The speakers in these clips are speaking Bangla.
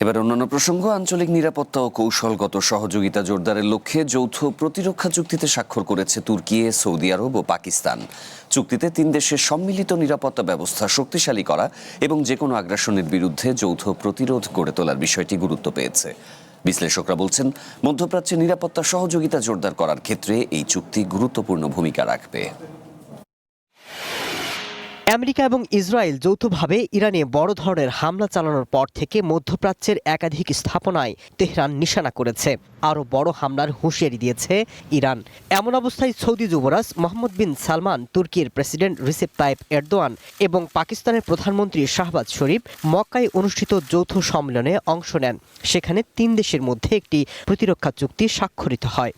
এবার অন্যান্য প্রসঙ্গ। আঞ্চলিক নিরাপত্তা ও কৌশলগত সহযোগিতা জোরদারের লক্ষ্যে যৌথ প্রতিরক্ষা চুক্তিতে স্বাক্ষর করেছে তুর্কি, সৌদি আরব ও পাকিস্তান। চুক্তিতে তিন দেশের সম্মিলিত নিরাপত্তা ব্যবস্থা শক্তিশালী করা এবং যে কোনো আগ্রাসনের বিরুদ্ধে যৌথ প্রতিরোধ গড়ে তোলার বিষয়টি গুরুত্ব পেয়েছে। বিশ্লেষকরা বলছেন, মধ্যপ্রাচ্যে নিরাপত্তা সহযোগিতা জোরদার করার ক্ষেত্রে এই চুক্তি গুরুত্বপূর্ণ ভূমিকা রাখবে। আমেরিকা এবং ইসরায়েল যৌথভাবে ইরানে বড় ধরনের হামলা চালানোর পর থেকে মধ্যপ্রাচ্যের একাধিক স্থাপনায় তেহরান নিশানা করেছে। আরও বড় হামলার হুঁশিয়ারি দিয়েছে ইরান। এমন অবস্থায় সৌদি যুবরাজ মোহাম্মদ বিন সালমান, তুর্কির প্রেসিডেন্ট রিসেপ তাইপ এরদোয়ান এবং পাকিস্তানের প্রধানমন্ত্রী শাহবাজ শরীফ মক্কায় অনুষ্ঠিত যৌথ সম্মেলনে অংশ নেন। সেখানে তিন দেশের মধ্যে একটি প্রতিরক্ষা চুক্তি স্বাক্ষরিত হয়।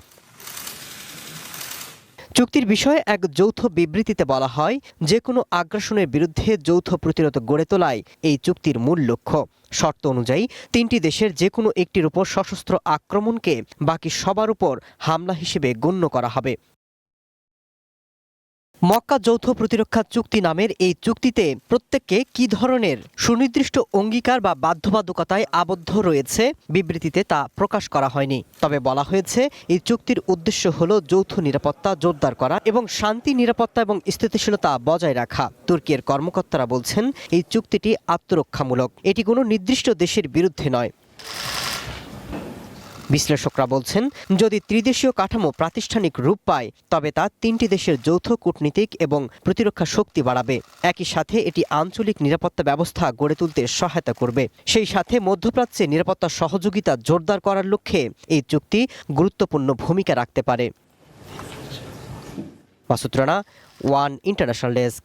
চুক্তির বিষয়ে এক যৌথ বিবৃতিতে বলা হয়, যে কোনো আগ্রাসনের বিরুদ্ধে যৌথ প্রতিরোধ গড়ে তোলাই এই চুক্তির মূল লক্ষ্য। শর্ত অনুযায়ী তিনটি দেশের যে কোনো একটির উপর সশস্ত্র আক্রমণকে বাকি সবার উপর হামলা হিসেবে গণ্য করা হবে। মক্কা যৌথ প্রতিরক্ষা চুক্তি নামের এই চুক্তিতে প্রত্যেককে কী ধরনের সুনির্দিষ্ট অঙ্গীকার বা বাধ্যবাধকতায় আবদ্ধ রয়েছে বিবৃতিতে তা প্রকাশ করা হয়নি। তবে বলা হয়েছে, এই চুক্তির উদ্দেশ্য হল যৌথ নিরাপত্তা জোরদার করা এবং শান্তি, নিরাপত্তা এবং স্থিতিশীলতা বজায় রাখা। তুর্কির কর্মকর্তারা বলছেন, এই চুক্তিটি আত্মরক্ষামূলক, এটি কোনো নির্দিষ্ট দেশের বিরুদ্ধে নয়। বিশ্লেষকরা বলছেন, যদি ত্রিদেশীয় কাঠামো প্রাতিষ্ঠানিক রূপ পায় তবে তা তিনটি দেশের যৌথ কূটনীতিক এবং প্রতিরক্ষা শক্তি বাড়াবে। একই সাথে এটি আঞ্চলিক নিরাপত্তা ব্যবস্থা গড়ে তুলতে সহায়তা করবে। সেই সাথে মধ্যপ্রাচ্যে নিরাপত্তা সহযোগিতা জোরদার করার লক্ষ্যে এই চুক্তি গুরুত্বপূর্ণ ভূমিকা রাখতে পারে। Masud Rana, one international desk.